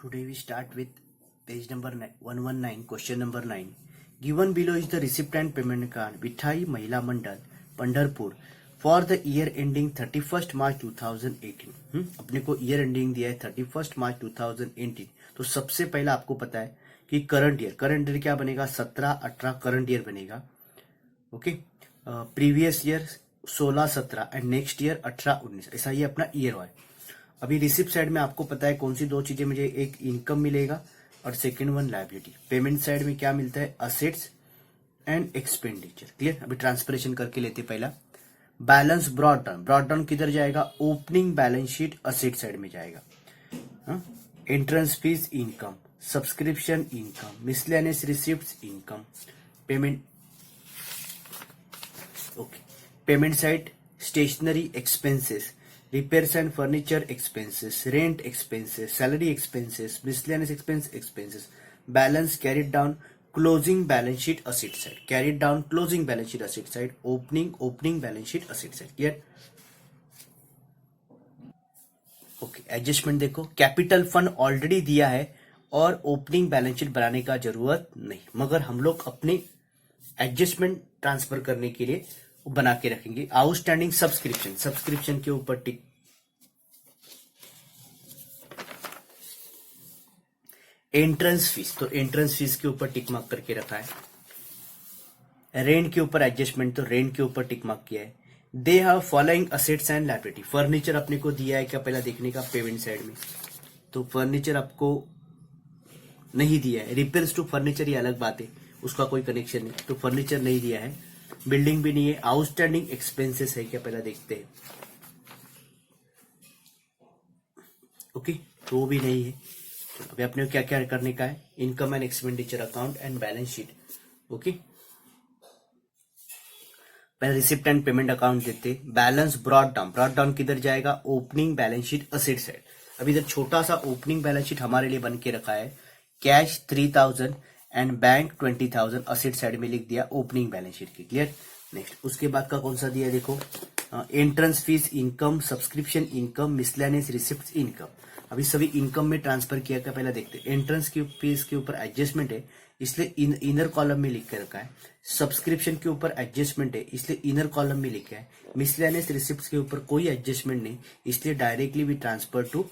Today we start with page number 119, question number 9. Given below is the receipt and payment card Vithai Mahila Mandal, Pandharpur for the year ending 31st March 2018. अपने को year ending दिया है 31st मार्च 2018. तो सबसे पहला आपको पता है कि करंट ईयर क्या बनेगा 17-18 करंट ईयर बनेगा. Okay, previous year 16-17 and next year 18-19. ऐसा ये अपना ईयर है. अभी रिसिप्ट साइड में आपको पता है कौन सी दो चीजें, मुझे एक इनकम मिलेगा और second one liability. Payment side में क्या मिलता है असेट्स एंड एक्सपेंडिचर. क्लियर. अभी ट्रांसपरेशन करके लेते पहला. बैलेंस ब्रॉड डाउन किधर जाएगा, opening balance sheet asset side में जाएगा. Entrance fees income, subscription income, miscellaneous receipt income, payment. Okay, payment side stationery expenses, repairs and furniture expenses, rent expenses, salary expenses, miscellaneous expenses. Balance carried down, closing balance sheet asset side. Carried down, closing balance sheet asset side. Opening balance sheet asset side. Clear? Okay, adjustment देखो. Capital fund already दिया है और opening balance sheet बनाने का जरूरत नहीं, मगर हम लोग अपने एडजस्टमेंट ट्रांसफर करने के लिए बना के रखेंगे. आउटस्टैंडिंग सब्सक्रिप्शन के ऊपर टिक. एंट्रेंस फीस, तो एंट्रेंस फीस के ऊपर टिक मार्क करके रखा है. रेंट के ऊपर एडजस्टमेंट, तो रेंट के ऊपर टिक मार्क किया है. They have following assets and liability. Furniture अपने को दिया है क्या, पहला देखने का पेमेंट साइड में. तो फर्नीचर आपको नहीं दिया है. रिपेयर्स टू फर्नीचर ये अलग बात है, उसका कोई कनेक्शन नहीं. तो फर्नीचर नहीं दिया है, बिल्डिंग भी नहीं है. आउटस्टैंडिंग एक्सपेंसेस है क्या, पहला देखते हैं. ओके, तो वो भी नहीं है. अभी अपने को क्या क्या करने का है, income and expenditure account and balance sheet. Okay, पहले रिसिप्ट एंड पेमेंट अकाउंट देते. बैलेंस ब्रॉड डाउन किधर जाएगा, opening balance sheet asset side. अभी इधर छोटा सा ओपनिंग बैलेंस शीट हमारे लिए बन के रखा है. Cash 3000 and bank 20,000 asset side में लिख दिया ओपनिंग बैलेंस शीट की. क्लियर. नेक्स्ट, उसके बाद का कौन सा दिया है देखो. Entrance fees income, subscription income, miscellaneous receipt income. अभी सभी इनकम में ट्रांसफर किया क्या, पहला देखते. एंट्रेंस की फीस के ऊपर एडजस्टमेंट है, इसलिए इनर कॉलम में लिख के रखा है. सब्सक्रिप्शन के ऊपर एडजस्टमेंट है, इसलिए इनर कॉलम में लिखा है. मिसलेनियस रिसिप्ट के ऊपर कोई एडजस्टमेंट नहीं, इसलिए directly we transfer to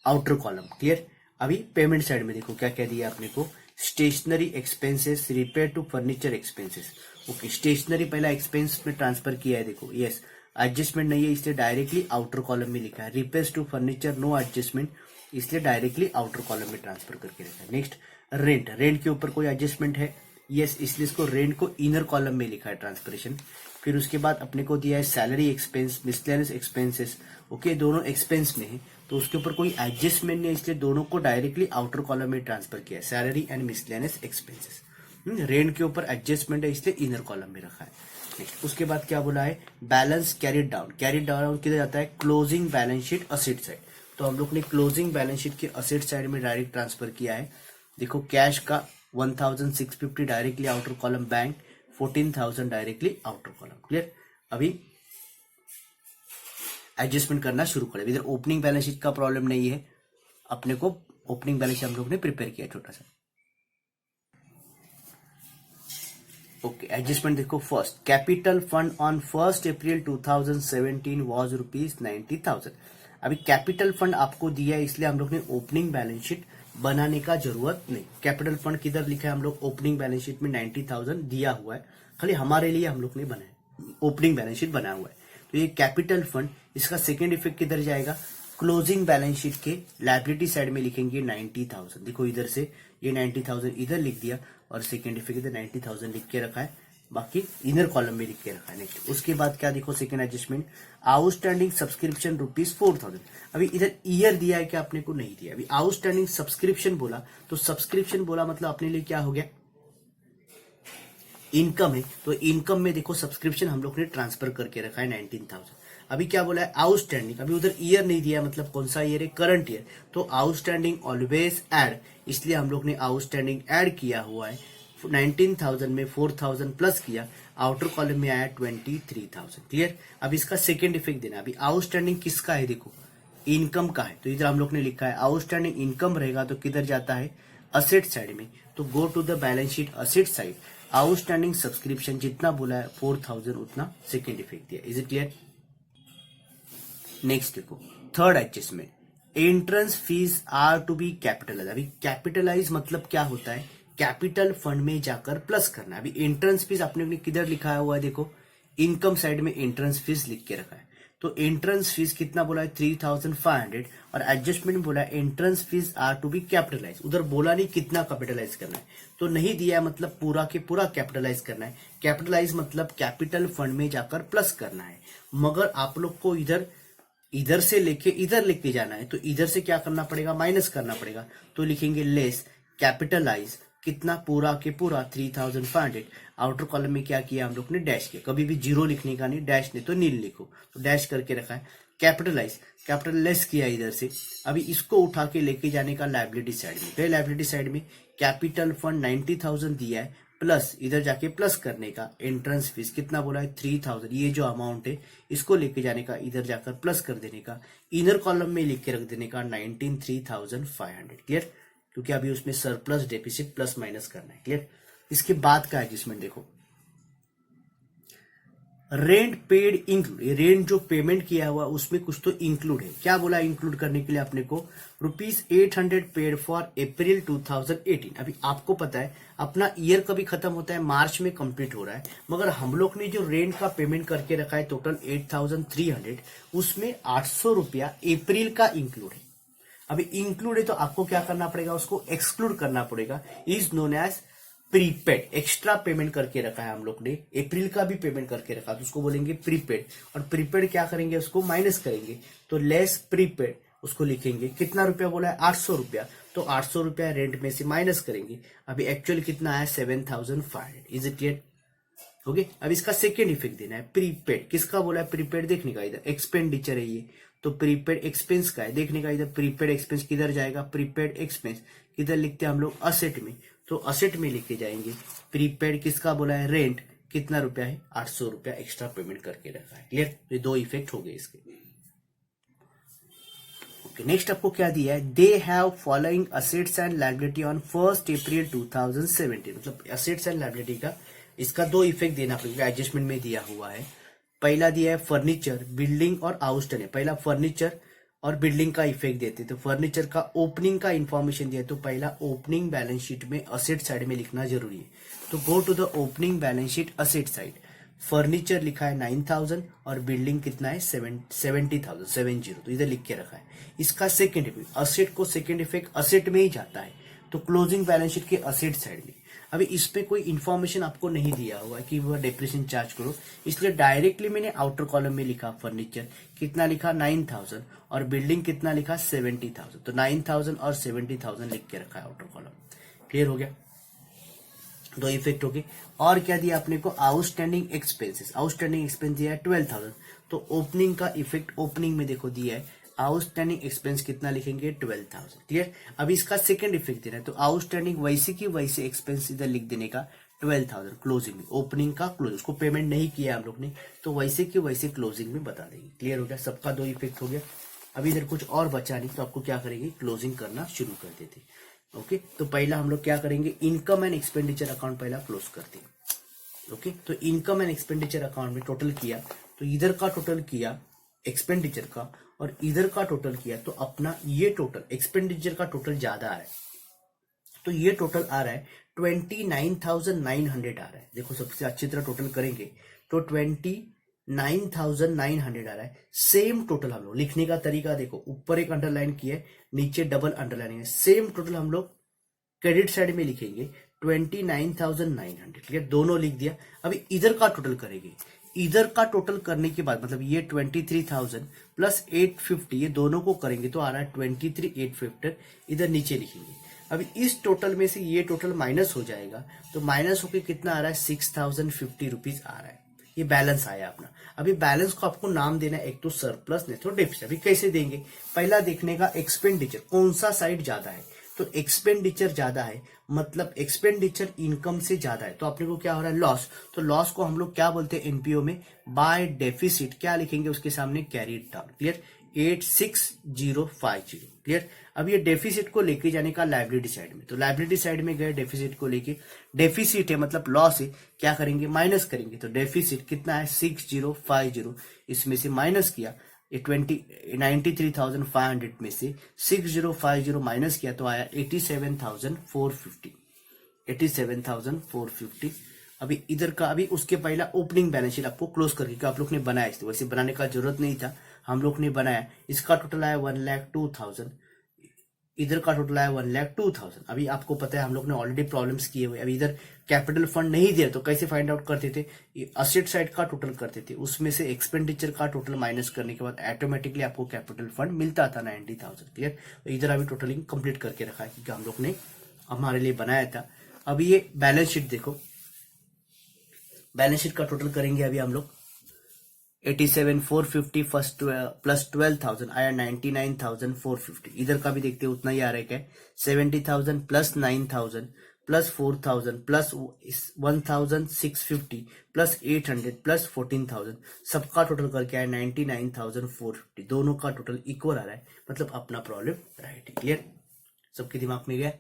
outer column. Clear. अभी पेमेंट साइड में देखो क्या क्या दिया अपने को. Stationery expenses, repair to furniture expenses. Okay, stationery पहला एक्सपेंस में ट्रांसफर किया है देखो. यस, एडजस्टमेंट नहीं है, इसलिए डायरेक्टली आउटर कॉलम में लिखा है. Repairs to furniture no adjustment, इसलिए डायरेक्टली आउटर कॉलम में ट्रांसफर करके रखा है. नेक्स्ट, रेंट के ऊपर कोई एडजस्टमेंट है. यस, इसलिए इसको रेंट को इनर कॉलम में लिखा है ट्रांसफरेशन. फिर उसके बाद अपने को दिया है salary expense, miscellaneous expenses. Okay, दोनों एक्सपेंस में है, तो उसके ऊपर कोई एडजस्टमेंट नहीं है, इसलिए दोनों को डायरेक्टली आउटर कॉलम में ट्रांसफर किया है. Salary and miscellaneous expenses. Rent के ऊपर एडजस्टमेंट है, इसलिए इनर कॉलम में रखा है. नेक्स्ट, उसके बाद क्या बोला है, बैलेंस कैरिड डाउन किधर जाता है, closing balance sheet asset side. तो हम लोग ने क्लोजिंग बैलेंस शीट के असेट साइड में डायरेक्ट ट्रांसफर किया है. देखो, कैश का 1650 directly outer column, bank 14,000 directly outer column. Clear. अभी एडजस्टमेंट करना शुरू करें. इधर ओपनिंग बैलेंस शीट का प्रॉब्लम नहीं है, अपने को ओपनिंग बैलेंस शीट हम लोग ने प्रिपेयर किया छोटा सा. ओके, एडजस्टमेंट देखो. First, capital fund on 1 April 2017 was ₹90,000. अभी कैपिटल फंड आपको दिया है, इसलिए हम लोग ने ओपनिंग बैलेंस शीट बनाने का जरूरत नहीं. कैपिटल फंड किधर लिखा है हम लोग, ओपनिंग बैलेंस शीट में 90,000 दिया हुआ है, खाली हमारे लिए हम लोग ने बनाया, ओपनिंग बैलेंस शीट बना हुआ है. तो ये कैपिटल फंड, इसका सेकेंड इफेक्ट किधर जाएगा, क्लोजिंग बैलेंस शीट के लायबिलिटी साइड में लिखेंगे 90,000. देखो, इधर से ये 90,000 इधर लिख दिया और सेकेंड इफेक्ट इधर 90,000 लिख के रखा है, बाकी इनर कॉलम में लिख के रखा है. नेक्स्ट, उसके बाद क्या देखो, सेकेंड एडजस्टमेंट, आउटस्टैंडिंग सब्सक्रिप्शन ₹4,000. अभी इधर ईयर दिया है क्या, अपने को नहीं दिया. अभी आउटस्टैंडिंग सब्सक्रिप्शन बोला, तो सब्सक्रिप्शन बोला मतलब अपने लिए क्या हो गया, इनकम है. तो इनकम में देखो सब्सक्रिप्शन हम लोग ने ट्रांसफर करके रखा है 19,000. अभी क्या बोला है, आउटस्टैंडिंग. अभी उधर ईयर नहीं दिया, मतलब कौन सा ईयर है, करंट ईयर. तो आउटस्टैंडिंग ऑलवेज ऐड, इसलिए हम लोग ने आउटस्टैंडिंग ऐड किया हुआ है. 19,000 में 4,000 प्लस किया, आउटर कॉलम में आया 23,000. क्लियर. अब इसका सेकेंड इफेक्ट देना. अभी आउटस्टैंडिंग किसका है देखो, इनकम का है, तो इधर हम लोग ने लिखा है आउटस्टैंडिंग इनकम रहेगा तो किधर जाता है, असेट साइड में। तो go to the balance sheet asset side, outstanding subscription जितना बोला है 4000 उतना सेकेंड इफेक्ट दिया। Is it clear? नेक्स्ट देखो third adjustment, entrance fees are to be capitalise. अभी कैपिटलाइज मतलब क्या होता है, कैपिटल फंड में जाकर प्लस करना। अभी एंट्रेंस फीस आपने किधर लिखा हुआ है, देखो इनकम साइड में एंट्रेंस फीस लिख के रखा है। तो एंट्रेंस फीस कितना बोला है 3500 और एडजस्टमेंट बोला है entrance fees are to be capitalise. उधर बोला नहीं कितना कैपिटलाइज करना है, तो नहीं दिया है मतलब पूरा के पूरा कैपिटलाइज करना है। कैपिटलाइज मतलब कैपिटल फंड में जाकर प्लस करना है। मगर आप लोग को इधर से लेके इधर लेके जाना है, तो इधर से क्या करना पड़ेगा, माइनस करना पड़ेगा। तो लिखेंगे लेस कैपिटलाइज कितना, पूरा के पूरा 3500। आउटर कॉलम में क्या किया हम लोग ने, डैश किया। कभी भी जीरो लिखने का नहीं, डैश नहीं तो नील लिखो, तो डैश करके रखा है। कैपिटलाइज कैपिटल लेस किया इधर से। अभी इसको उठा के लेके जाने का लायबिलिटी साइड में, तो लायबिलिटी साइड में कैपिटल फंड 90,000 दिया है, प्लस इधर जाके प्लस करने का एंट्रेंस फीस कितना बोला है 3000। ये जो अमाउंट है इसको लेके जाने का, इधर जाकर प्लस कर देने का, इनर कॉलम में लिख के रख देने का 19,3500। क्लियर? क्योंकि अभी उसमें सरप्लस डेफिसिट प्लस माइनस करना है। क्लियर? इसके बाद का एडजस्टमेंट देखो, रेंट पेड इंक्लूड। ये रेंट जो पेमेंट किया हुआ उसमें कुछ तो इंक्लूड है। क्या बोला इंक्लूड करने के लिए अपने को, ₹800 पेड फॉर अप्रैल 2018। अभी आपको पता है अपना ईयर कभी खत्म होता है, मार्च में कंप्लीट हो रहा है, मगर हम लोग ने जो रेंट का पेमेंट करके रखा है टोटल 8300, उसमें ₹800 अप्रैल का इंक्लूड है। अभी इंक्लूड है तो आपको क्या करना पड़ेगा, उसको एक्सक्लूड करना पड़ेगा। Is known as prepaid. Extra payment करके रखा है हम लोग ने, अप्रैल का भी पेमेंट करके रखा तो उसको बोलेंगे प्रीपेड। और प्रीपेड क्या करेंगे, उसको माइनस करेंगे, तो लेस प्रीपेड उसको लिखेंगे। कितना रुपया बोला है, ₹800, तो ₹800 रेंट में से माइनस करेंगे। अभी एक्चुअल कितना है 7500। Is it clear? ओके, अब इसका सेकेंड इफेक्ट देना है, प्रीपेड। किसका बोला है प्रीपेड, देखने का इधर एक्सपेंडिचर है ये, तो प्रीपेड एक्सपेंस का है, देखने का इधर प्रीपेड एक्सपेंस किधर जाएगा, प्रीपेड एक्सपेंस किधर लिखते हैं हम लोग, असेट में, तो असेट में लिखते जाएंगे। प्रीपेड किसका बोला है, रेंट, कितना रुपया है, ₹800 एक्स्ट्रा पेमेंट करके रखा है। क्लियर? तो ये दो इफेक्ट हो गए इसके। ओके, नेक्स्ट आपको क्या दिया है, they have following assets and liability on 1 अप्रैल 2017। मतलब असेट्स एंड लायबिलिटी का इसका दो इफेक्ट देना पड़ेगा, एडजस्टमेंट में दिया हुआ है। पहला दिया है फर्नीचर, बिल्डिंग और आउटस्टैंडिंग। पहला फर्नीचर और बिल्डिंग का इफेक्ट देते, तो फर्नीचर का ओपनिंग का इंफॉर्मेशन दिया, तो पहला ओपनिंग बैलेंस शीट में असेट साइड में लिखना जरूरी है। तो go to the opening balance sheet asset side, furniture लिखा है 9000 और बिल्डिंग कितना है 70,000, तो इधर लिख के रखा है। इसका सेकेंड इफेक्ट, असेट को सेकेंड इफेक्ट असेट में ही जाता है, तो क्लोजिंग बैलेंस शीट के असेट साइड में। अभी इस पे कोई इन्फॉर्मेशन आपको नहीं दिया हुआ है कि वह डेप्रिसिएशन चार्ज करो, इसलिए डायरेक्टली मैंने आउटर कॉलम में लिखा फर्नीचर कितना लिखा 9000 और बिल्डिंग कितना लिखा 70,000, तो 9000 और 70,000 लिख के रखा है आउटर कॉलम। क्लियर हो गया? दो इफेक्ट हो गए। और क्या दिया अपने को, आउटस्टैंडिंग एक्सपेंसेस। आउटस्टैंडिंग एक्सपेंस दिया है 12,000, तो ओपनिंग का इफेक्ट ओपनिंग में देखो दिया है, आउटस्टैंडिंग एक्सपेंस कितना लिखेंगे 12,000। क्लियर? अभी इसका सेकंड इफेक्ट देना है, तो आउटस्टैंडिंग वैसे की वैसे एक्सपेंस इधर लिख देने का 12,000 क्लोजिंग में, ओपनिंग का क्लोज, उसको पेमेंट नहीं किया हम लोग ने, तो वैसे की वैसे क्लोजिंग में बता देंगे। क्लियर हो गया? सबका दो इफेक्ट हो गया। अभी इधर कुछ और बचा नहीं, तो आपको क्या करेंगे, क्लोजिंग करना शुरू कर देते। ओके, तो पहला हम लोग क्या करेंगे, इनकम एंड एक्सपेंडिचर अकाउंट पहला क्लोज करते हैं। ओके, तो इनकम एंड एक्सपेंडिचर अकाउंट में टोटल किया, तो इधर का टोटल किया एक्सपेंडिचर का और इधर का टोटल किया, तो अपना ये टोटल एक्सपेंडिचर का टोटल ज्यादा आ रहा है, तो ये टोटल आ रहा है 29,900 आ रहा है। देखो सबसे अच्छी तरह टोटल करेंगे तो 29,900 आ रहा है। सेम टोटल हम लोग लिखने का तरीका देखो, ऊपर एक अंडरलाइन किया है, नीचे डबल अंडरलाइन है। सेम टोटल हम लोग क्रेडिट साइड में लिखेंगे 29,900। क्लियर? दोनों लिख दिया। अभी इधर का टोटल करेंगे, इधर का टोटल करने के बाद मतलब ये 23,000 प्लस 850, ये दोनों को करेंगे तो आ रहा है 23,850। इधर नीचे लिखेंगे। अभी इस टोटल में से ये टोटल माइनस हो जाएगा, तो माइनस होकर कितना आ रहा है 6,050 रुपीज आ रहा है। ये बैलेंस आया अपना। अभी बैलेंस को आपको नाम देना है, एक तो सरप्लस नहीं तो डेफिसिट। अभी कैसे देंगे, पहला देखने का एक्सपेंडिचर कौन सा साइड ज्यादा है, तो एक्सपेंडिचर ज्यादा है, मतलब एक्सपेंडिचर इनकम से ज्यादा है, तो अपने को क्या हो रहा है लॉस। तो लॉस को हम लोग क्या बोलते हैं एनपीओ में, बाय डेफिसिट क्या लिखेंगे उसके सामने, कैरीड डाउन। क्लियर? 86,050। क्लियर। अब ये डेफिसिट को लेके जाने का लायबिलिटी साइड में, तो लायबिलिटी साइड में गए डेफिसिट को लेके, डेफिसिट है मतलब लॉस है, क्या करेंगे माइनस करेंगे, तो डेफिसिट कितना है 6050, इसमें से माइनस किया ये 93,500 में से 6050 माइनस किया तो आया 87,450, 87,450। अभी इधर का, अभी उसके पहला ओपनिंग बैलेंस शीट आपको क्लोज करके आप लोग ने बनाया, तो वैसे बनाने का जरूरत नहीं था, हम लोग ने बनाया। इसका टोटल आया 1,02,000, इधर का टोटल आया 1,02,000। अभी आपको पता है हम लोग ने ऑलरेडी प्रॉब्लम्स किए हुए, अभी इधर कैपिटल फंड नहीं दिया तो कैसे फाइंड आउट करते थे, असेट साइड का टोटल करते थे, उसमें से एक्सपेंडिचर का टोटल माइनस करने के बाद ऑटोमेटिकली आपको कैपिटल फंड मिलता था 90,000। क्लियर। तो इधर अभी टोटलिंग कंप्लीट करके रखा है क्योंकि हम लोग ने हमारे लिए बनाया था। अभी ये बैलेंस शीट देखो, बैलेंस शीट का टोटल करेंगे अभी हम लोग 87,450 फर्स्ट प्लस 12,000 आया 99,450। इधर का भी देखते हैं उतना ही आ रहा है क्या, 70,000 plus 9,000 plus 4,000 plus 1,650 plus 800 plus 14,000, सबका टोटल करके आया 99,450। दोनों का टोटल इक्वल आ रहा है, मतलब अपना प्रॉब्लम राइट है। क्लियर, सबके दिमाग में गया।